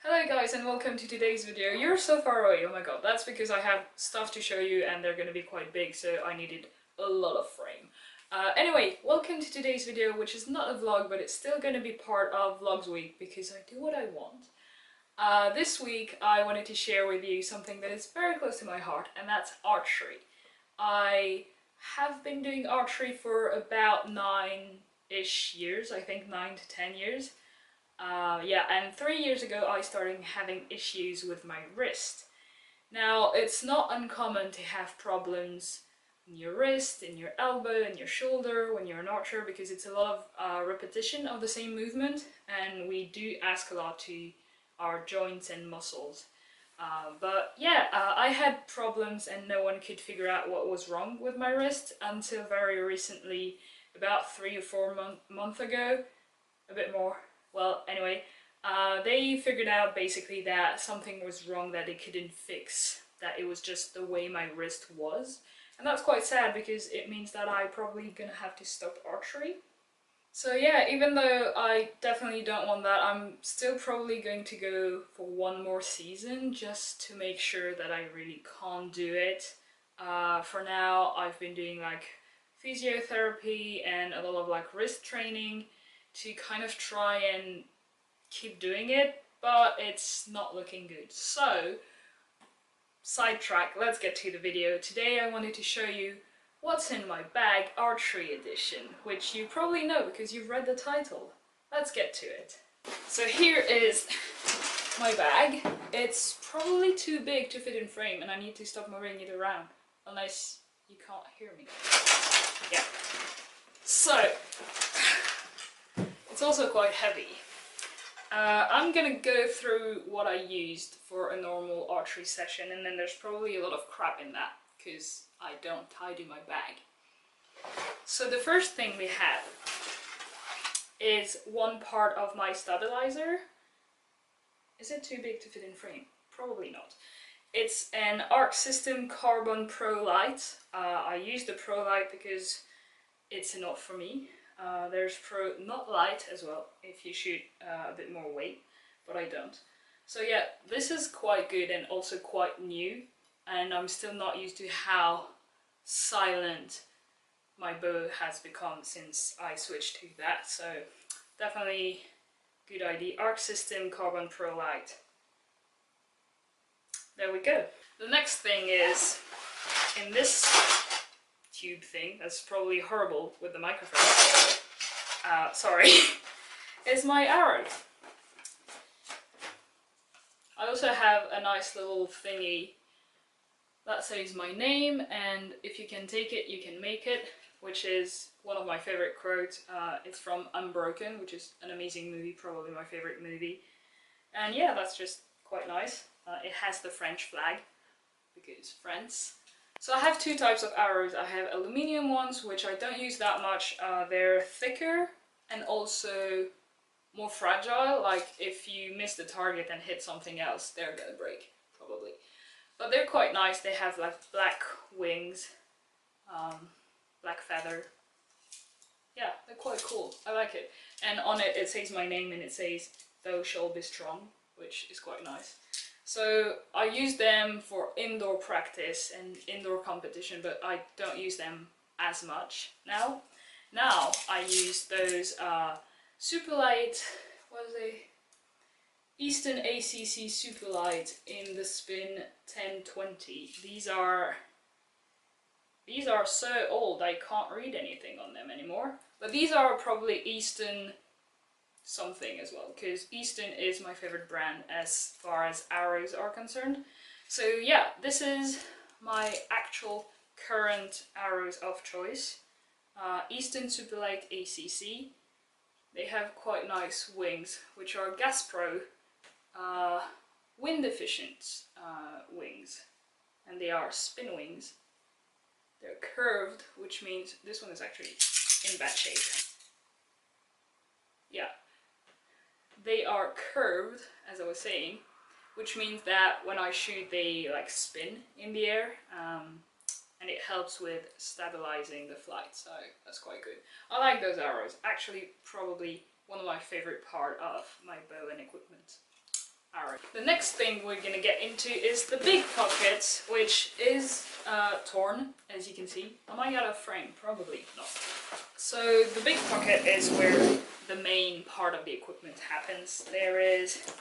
Hello guys and welcome to today's video. You're so far away, oh my god, that's because I have stuff to show you and they're gonna be quite big, so I needed a lot of frame. Anyway, welcome to today's video, which is not a vlog, but it's still gonna be part of Vlogs Week because I do what I want. This week I wanted to share with you something that is very close to my heart, and that's archery. I have been doing archery for about 9-ish years, I think 9 to 10 years. Yeah, and 3 years ago I started having issues with my wrist. Now, it's not uncommon to have problems in your wrist, in your elbow, in your shoulder when you're an archer, because it's a lot of repetition of the same movement, and we do ask a lot to our joints and muscles. But yeah, I had problems and no one could figure out what was wrong with my wrist until very recently, about 3 or 4 months ago, a bit more. Well, anyway, they figured out basically that something was wrong that they couldn't fix, that it was just the way my wrist was. And that's quite sad because it means that I'm probably gonna have to stop archery. So yeah, even though I definitely don't want that, I'm still probably going to go for one more season just to make sure that I really can't do it. For now, I've been doing like physiotherapy and a lot of like wrist training to kind of try and keep doing it, but it's not looking good. So, sidetrack, let's get to the video. Today I wanted to show you what's in my bag, Archery Edition, which you probably know because you've read the title. Let's get to it. So here is my bag. It's probably too big to fit in frame and I need to stop moving it around, unless you can't hear me. Yeah. So, it's also quite heavy. I'm gonna go through what I used for a normal archery session, and then there's probably a lot of crap in that because I don't tidy my bag. So the first thing we have is one part of my stabilizer. Is it too big to fit in frame? Probably not. It's an Arc System Carbon Pro Light. I use the Pro Light because it's enough for me. There's Pro Not Light as well, if you shoot a bit more weight, but I don't. So yeah, this is quite good and also quite new, and I'm still not used to how silent my bow has become since I switched to that, so definitely good idea. Arc System Carbon Pro Light. There we go. The next thing is, in this tube thing, that's probably horrible with the microphone, sorry, is my arrows. I also have a nice little thingy that says my name, and if you can take it, you can make it, which is one of my favorite quotes. It's from Unbroken, which is an amazing movie, probably my favorite movie. And yeah, that's just quite nice. It has the French flag, because France. So I have two types of arrows. I have aluminium ones, which I don't use that much. They're thicker and also more fragile. Like if you miss the target and hit something else, they're gonna break, probably. But they're quite nice. They have like black wings, black feather. Yeah, they're quite cool. I like it. And on it, it says my name and it says, "Thou shalt be strong," which is quite nice. So I use them for indoor practice and indoor competition, but I don't use them as much now. Now I use those Superlite, what is it? Easton ACC Superlite in the spin 1020. These are so old I can't read anything on them anymore. But these are probably Easton something as well, because Easton is my favorite brand as far as arrows are concerned. So yeah, this is my actual current arrows of choice. Easton Superlite ACC. They have quite nice wings, which are Gas Pro wind efficient wings, and they are spin wings. They're curved, which means this one is actually in bad shape. Yeah. They are curved, as I was saying, which means that when I shoot they like spin in the air, and it helps with stabilizing the flight, so that's quite good. I like those arrows. Actually, probably one of my favorite part of my bow and equipment. Arrows. The next thing we're gonna get into is the big pocket, which is torn, as you can see. Am I out of frame? Probably not. So the big pocket is where the main part of the equipment happens. There is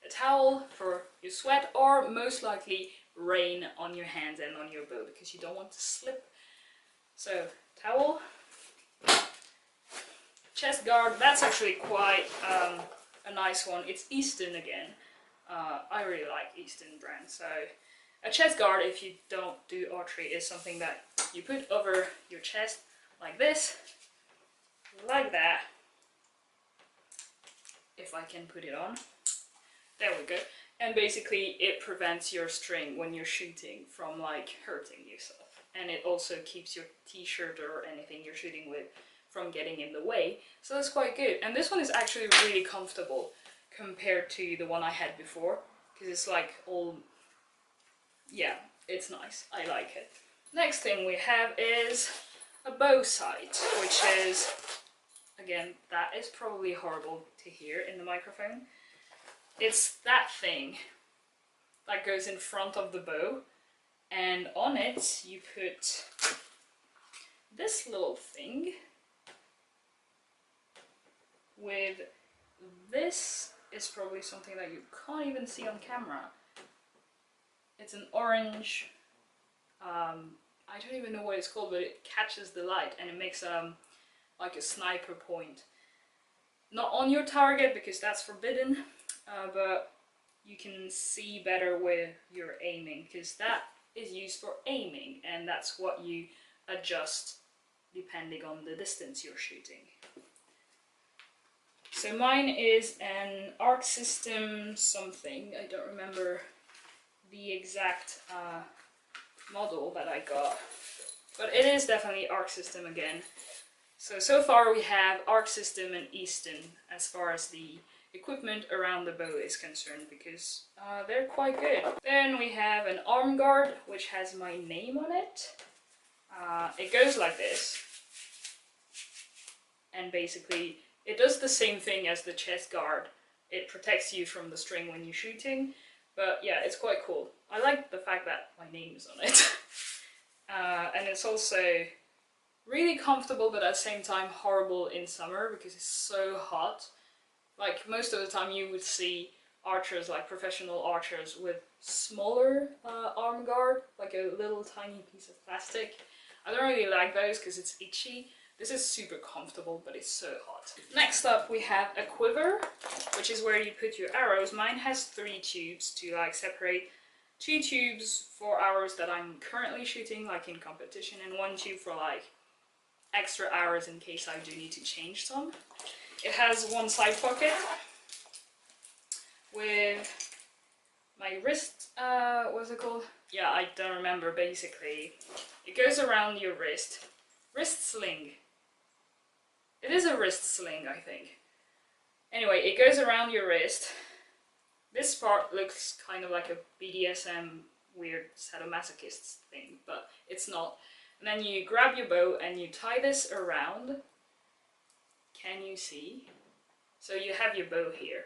a towel for your sweat, or most likely rain on your hands and on your bow, because you don't want to slip. So towel, chest guard. That's actually quite a nice one. It's Easton again. I really like Easton brand. So a chest guard, if you don't do archery, is something that you put over your chest like this, like that. If I can put it on. There we go. And basically it prevents your string when you're shooting from like hurting yourself. And it also keeps your t-shirt or anything you're shooting with from getting in the way. So that's quite good. And this one is actually really comfortable compared to the one I had before, because it's like all, yeah, it's nice. I like it. Next thing we have is a bow sight, which is, again, that is probably horrible to hear in the microphone. It's that thing that goes in front of the bow, and on it you put this little thing with this. Is probably something that you can't even see on camera. It's an orange, I don't even know what it's called, but it catches the light and it makes like a sniper point. Not on your target because that's forbidden, but you can see better where you're aiming, because that is used for aiming, and that's what you adjust depending on the distance you're shooting. So mine is an Arc System something. I don't remember the exact model that I got, but it is definitely Arc System again. So far we have Arc System and Easton as far as the equipment around the bow is concerned, because they're quite good. Then we have an arm guard, which has my name on it. It goes like this, and basically it does the same thing as the chest guard. It protects you from the string when you're shooting, but yeah, it's quite cool. I like the fact that my name is on it. And it's also really comfortable, but at the same time horrible in summer because it's so hot. Like most of the time you would see archers, like professional archers, with smaller arm guard, like a little tiny piece of plastic. I don't really like those because it's itchy. This is super comfortable, but it's so hot. Next up we have a quiver, which is where you put your arrows. Mine has 3 tubes to like separate. 2 tubes for arrows that I'm currently shooting, like in competition, and 1 tube for like extra arrows in case I do need to change some. It has 1 side pocket with my wrist, what's it called? Yeah, I don't remember. Basically, it goes around your wrist. Wrist sling. It is a wrist sling, I think. Anyway, it goes around your wrist. This part looks kind of like a BDSM weird sadomasochist thing, but it's not. And then you grab your bow and you tie this around. Can you see? So you have your bow here.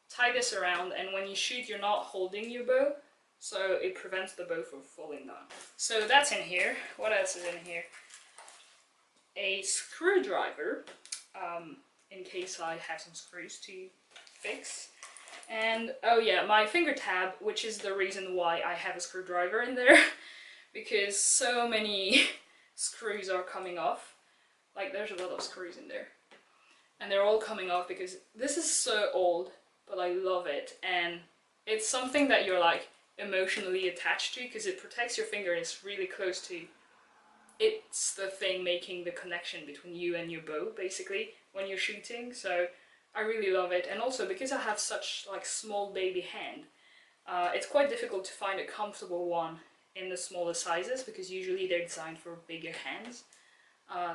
Tie this around, and when you shoot you're not holding your bow, so it prevents the bow from falling down. So that's in here. What else is in here? A screwdriver, in case I have some screws to fix. And oh yeah, my finger tab, which is the reason why I have a screwdriver in there, because so many screws are coming off. Like there's a lot of screws in there. And they're all coming off because this is so old, but I love it. And it's something that you're like emotionally attached to because it protects your finger and it's really close to. It's the thing making the connection between you and your bow, basically, when you're shooting. So I really love it. And also because I have such like small baby hand, it's quite difficult to find a comfortable one in the smaller sizes because usually they're designed for bigger hands.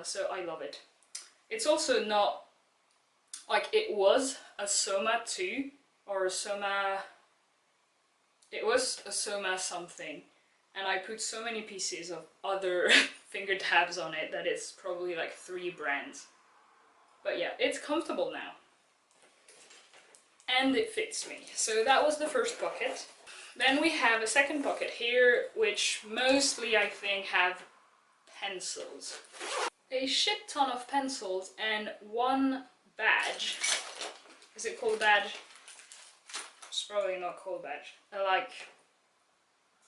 So I love it. It's also not like it was a Soma 2 or a Soma. It was a Soma something, and I put so many pieces of other finger tabs on it that it's probably like 3 brands. But yeah, it's comfortable now. and it fits me. So that was the first pocket. Then we have a second pocket here, which mostly I think have pencils. A shit ton of pencils and one badge. Is it called a badge? It's probably not called a badge. A like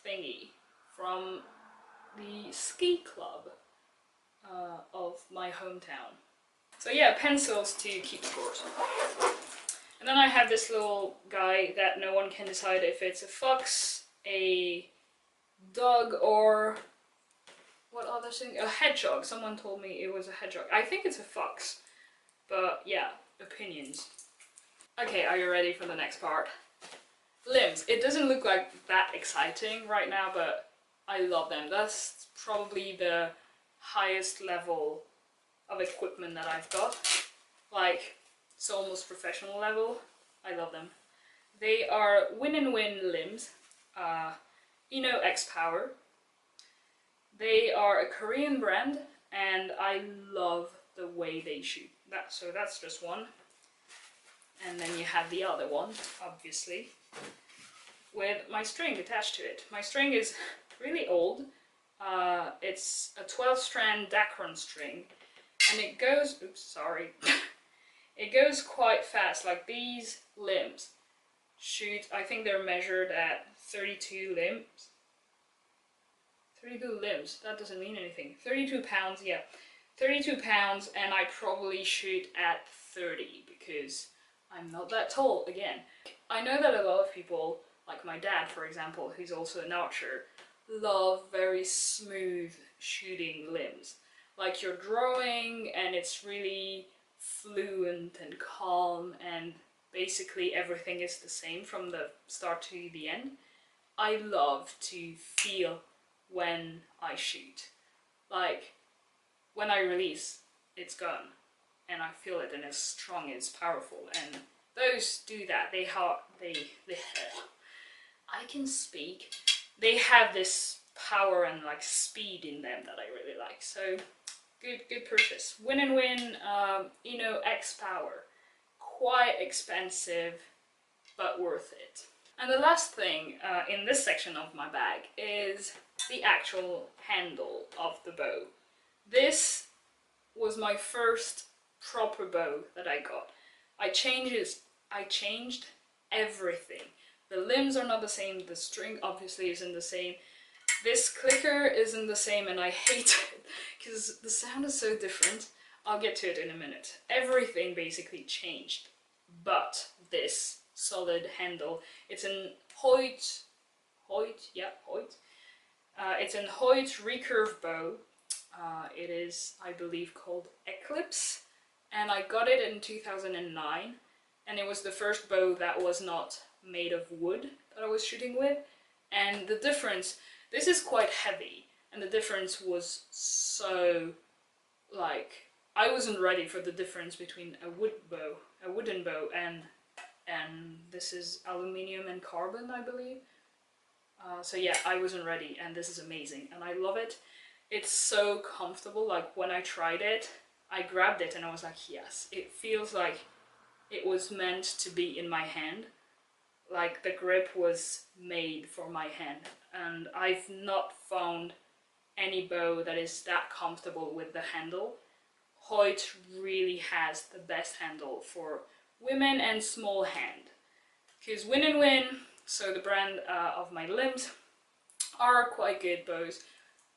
thingy from the ski club of my hometown. So yeah, pencils to keep scores. And then I have this little guy that no one can decide if it's a fox, a dog, or what other thing? A hedgehog. Someone told me it was a hedgehog. I think it's a fox, but yeah, opinions. Okay, are you ready for the next part? Limbs. It doesn't look like that exciting right now, but I love them. That's probably the highest level of equipment that I've got. Like, it's almost professional level. I love them. They are Win&Win limbs. X Power. They are a Korean brand, and I love the way they shoot. So that's just one. And then you have the other one, obviously, with my string attached to it. My string is really old. It's a 12-strand Dacron string, and it goes, oops, sorry, it goes quite fast. Like these limbs shoot, I think they're measured at 32 limbs. 32 limbs, that doesn't mean anything. 32 pounds, yeah. 32 pounds, and I probably shoot at 30 because I'm not that tall, again. I know that a lot of people, like my dad for example, who's also an archer, love very smooth shooting limbs. Like you're drawing and it's really fluent and calm and basically everything is the same from the start to the end. I love to feel when I shoot. Like when I release, it's gone and I feel it and it's strong, it's powerful, and those do that. I can speak. They have this power and like speed in them that I really like. So good purchase. Win&Win X Power. Quite expensive, but worth it. And the last thing in this section of my bag is the actual handle of the bow. This was my first proper bow that I got. I changed everything. The limbs are not the same, the string obviously isn't the same, this clicker isn't the same, and I hate it because the sound is so different. I'll get to it in a minute. Everything basically changed, but this solid handle, it's in Hoyt, it's in Hoyt recurve bow. It is, I believe, called Eclipse, and I got it in 2009, and it was the first bow that was not made of wood that I was shooting with. And the difference, this is quite heavy, and the difference was so, like, I wasn't ready for the difference between a wooden bow, and this is aluminium and carbon, I believe. So yeah, I wasn't ready, and this is amazing, and I love it. It's so comfortable. Like when I tried it, I grabbed it and I was like, yes, it feels like it was meant to be in my hand. Like the grip was made for my hand, and I've not found any bow that is that comfortable with the handle. Hoyt really has the best handle for women and small hand, because Win&Win, so the brand of my limbs, are quite good bows,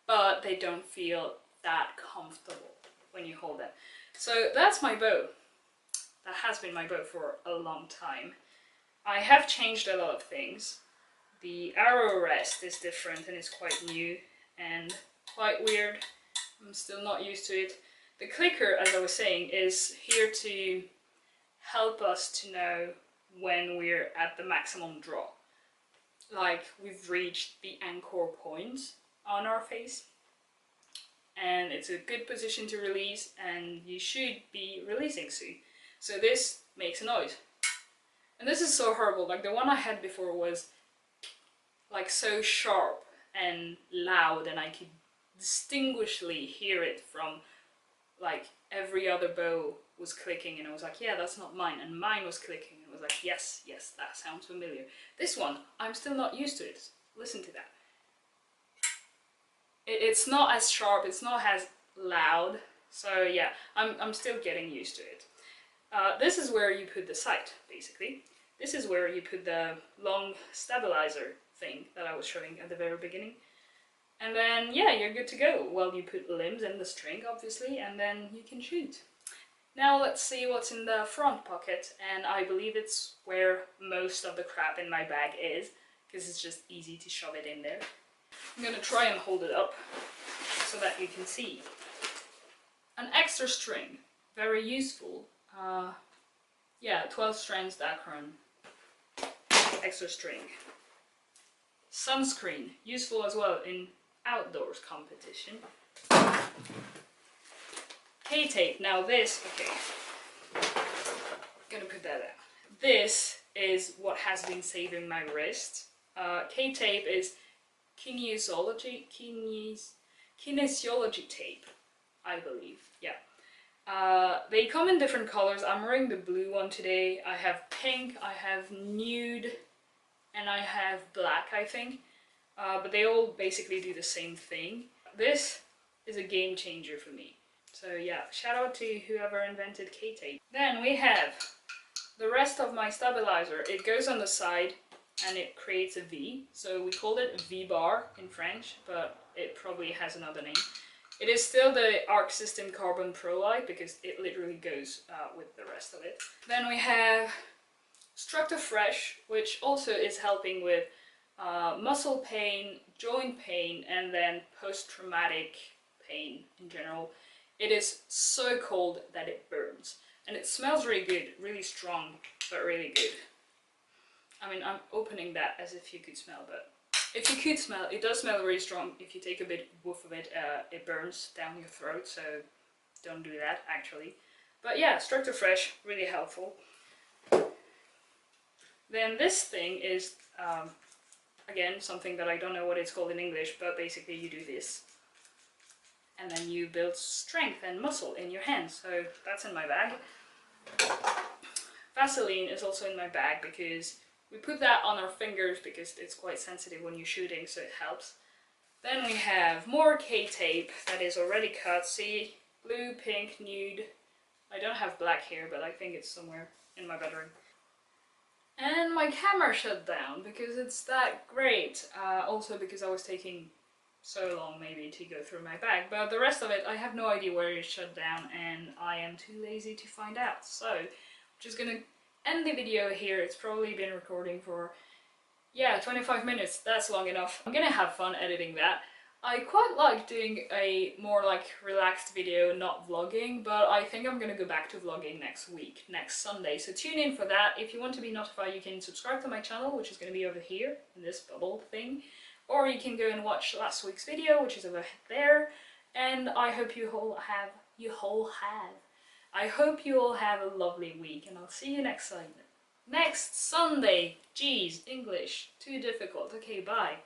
but they don't feel that comfortable when you hold them. So that's my bow. That has been my bow for a long time. I have changed a lot of things. The arrow rest is different and it's quite new and quite weird. I'm still not used to it. The clicker, as I was saying, is here to help us to know when we're at the maximum draw. Like we've reached the anchor point on our face, and it's a good position to release, and you should be releasing soon. So this makes a noise. And this is so horrible. Like the one I had before was like so sharp and loud, and I could distinguishedly hear it from like every other bow was clicking, and I was like, yeah, that's not mine, and mine was clicking, and I was like, yes, yes, that sounds familiar. This one, I'm still not used to it. Listen to that. It's not as sharp, it's not as loud. So yeah, I'm still getting used to it. This is where you put the sight, basically. This is where you put the long stabilizer thing that I was showing at the very beginning. And then, yeah, you're good to go. Well, you put limbs in the string, obviously, and then you can shoot. Now let's see what's in the front pocket, and I believe it's where most of the crap in my bag is, because it's just easy to shove it in there. I'm gonna try and hold it up so that you can see. An extra string, very useful. Yeah, 12 strands Dacron. Extra string. Sunscreen, useful as well in outdoors competition. K-tape, now this, okay, gonna put that out. This is what has been saving my wrist. K-tape is kinesiology tape, I believe, yeah. They come in different colors. I'm wearing the blue one today. I have pink, I have nude, and I have black, I think. But they all basically do the same thing. This is a game changer for me. So yeah, shout out to whoever invented K-tape. Then we have the rest of my stabilizer. It goes on the side and it creates a V. So we called it V-bar in French, but it probably has another name. It is still the Arc System Carbon Pro Light because it literally goes with the rest of it. Then we have Structure Fresh, which also is helping with muscle pain, joint pain, and then post-traumatic pain in general. It is so cold that it burns. And it smells really good, really strong, but really good. I mean, I'm opening that as if you could smell, but if you could smell, it does smell really strong. If you take a bit whiff of it, it burns down your throat, so don't do that actually. But yeah, Structure Fresh, really helpful. Then this thing is, again, something that I don't know what it's called in English, but basically you do this. And then you build strength and muscle in your hands, so that's in my bag. Vaseline is also in my bag because we put that on our fingers because it's quite sensitive when you're shooting, so it helps. Then we have more K-tape that is already cut. See, blue, pink, nude. I don't have black here, but I think it's somewhere in my bedroom. And my camera shut down because it's that great. Also because I was taking so long maybe to go through my bag, but the rest of it I have no idea where it shut down and I am too lazy to find out. So I'm just gonna end the video here. It's probably been recording for, yeah, 25 minutes. That's long enough. I'm gonna have fun editing that. I quite like doing a more like relaxed video, not vlogging, but I think I'm gonna go back to vlogging next week, next Sunday. So tune in for that. If you want to be notified, you can subscribe to my channel, which is gonna be over here in this bubble thing. Or you can go and watch last week's video, which is over there. And I hope you all have, I hope you all have a lovely week, and I'll see you next Sunday. Next Sunday! Geez, English, too difficult. Okay, bye.